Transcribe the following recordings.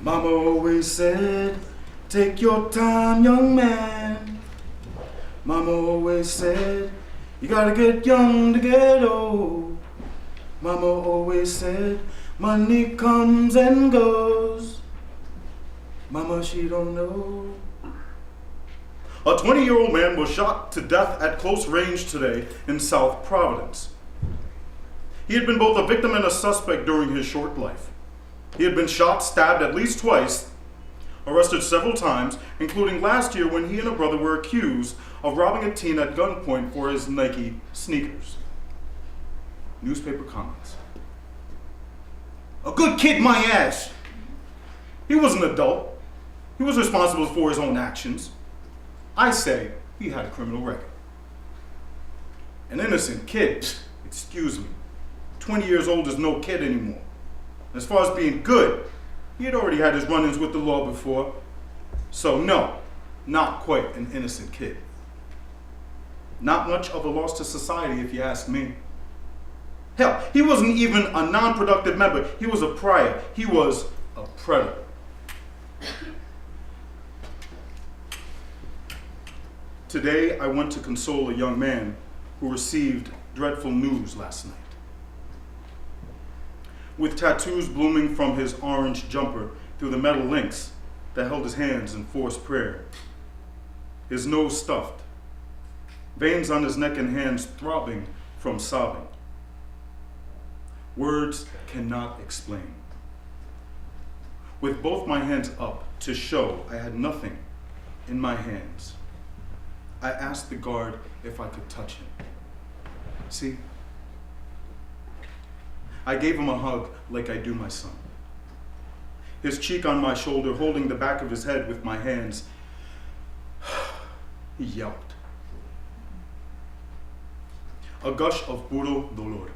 Mama always said, take your time, young man. Mama always said, you gotta get young to get old. Mama always said, money comes and goes. Mama, she don't know. A 20-year-old man was shot to death at close range today in South Providence. He had been both a victim and a suspect during his short life. He had been shot, stabbed at least twice, arrested several times, including last year when he and a brother were accused of robbing a teen at gunpoint for his Nike sneakers. Newspaper comments. A good kid, my ass. He was an adult. He was responsible for his own actions. I say he had a criminal record. An innocent kid, excuse me. 20 years old is no kid anymore. As far as being good, he had already had his run-ins with the law before. So no, not quite an innocent kid. Not much of a loss to society, if you ask me. Hell, he wasn't even a non-productive member. He was a pariah. He was a predator. Today, I went to console a young man who received dreadful news last night. With tattoos blooming from his orange jumper through the metal links that held his hands in forced prayer, his nose stuffed, veins on his neck and hands throbbing from sobbing. Words cannot explain. With both my hands up to show I had nothing in my hands, I asked the guard if I could touch him. See? I gave him a hug like I do my son. His cheek on my shoulder, holding the back of his head with my hands. He yelped. A gush of puro dolor.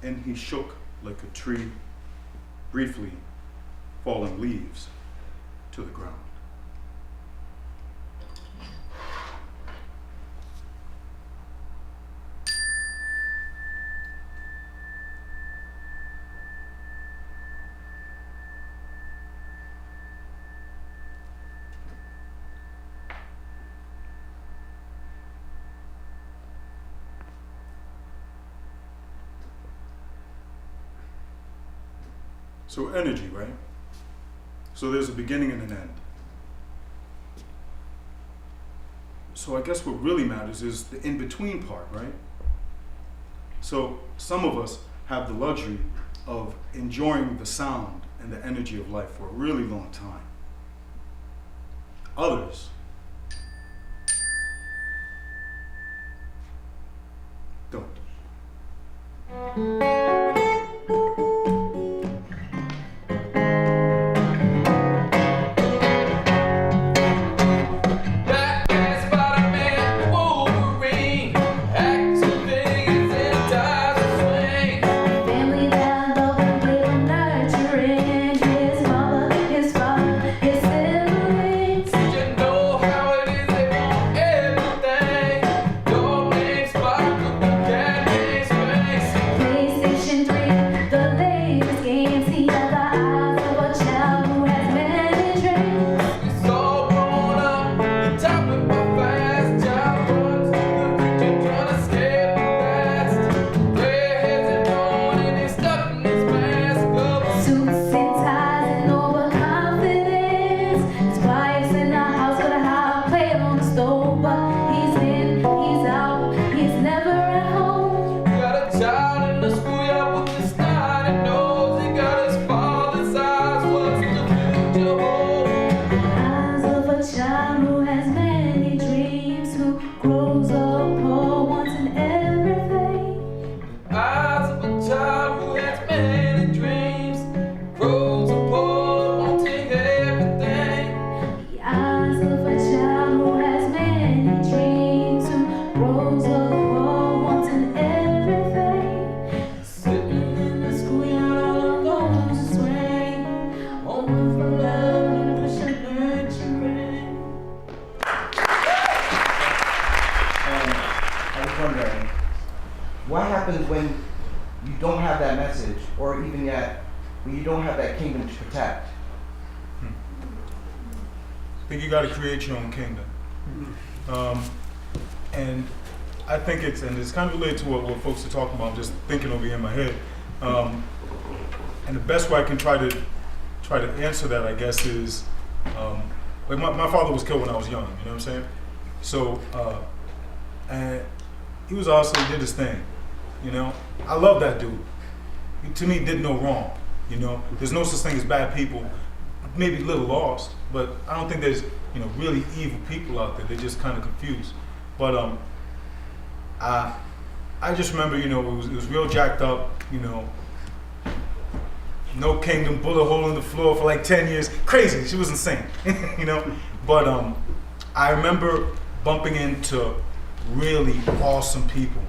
And he shook like a tree, briefly falling leaves to the ground. So energy, right? So there's a beginning and an end. So I guess what really matters is the in-between part, right? So some of us have the luxury of enjoying the sound and the energy of life for a really long time. Others don't. PlayStation but you don't have that kingdom to protect. I think you got to create your own kingdom. And I think it's kind of related to what folks are talking about. I'm just thinking over here in my head. And the best way I can try to answer that, I guess, is like my father was killed when I was young. You know what I'm saying? So, and he was awesome. He did his thing. You know, I love that dude. He, to me, did no wrong. You know, there's no such thing as bad people. Maybe a little lost, but I don't think there's really evil people out there. They're just kind of confused. But I just remember it was real jacked up. No kingdom, bullet hole in the floor for like 10 years. Crazy. She was insane. But I remember bumping into really awesome people.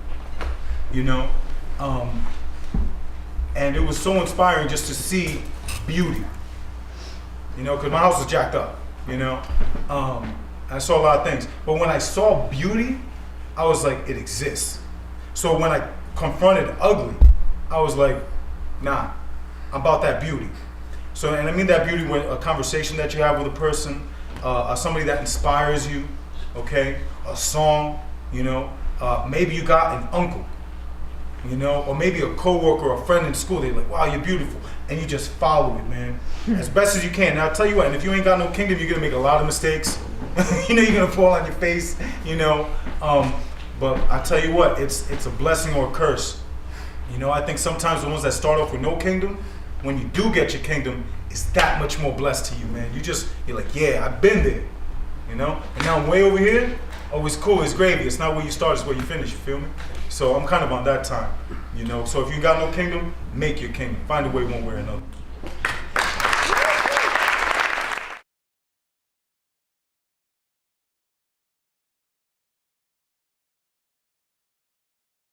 And it was so inspiring just to see beauty. Because my house was jacked up. I saw a lot of things. But when I saw beauty, I was like, it exists. So when I confronted ugly, I was like, nah, I'm about that beauty. So, and I mean that beauty with a conversation that you have with a person, somebody that inspires you, okay? A song, maybe you got an uncle, or maybe a coworker or a friend in school. They're like, wow, you're beautiful. And you just follow it, man, as best as you can. Now, I'll tell you what, and if you ain't got no kingdom, you're gonna make a lot of mistakes. You're gonna fall on your face, but I tell you what, it's a blessing or a curse. I think sometimes the ones that start off with no kingdom, when you do get your kingdom, it's that much more blessed to you, man. You're like, yeah, I've been there, and now I'm way over here. Oh, it's cool, it's gravy. It's not where you start, it's where you finish, you feel me? So I'm kind of on that time, So if you got no kingdom, make your kingdom. Find a way one way or another.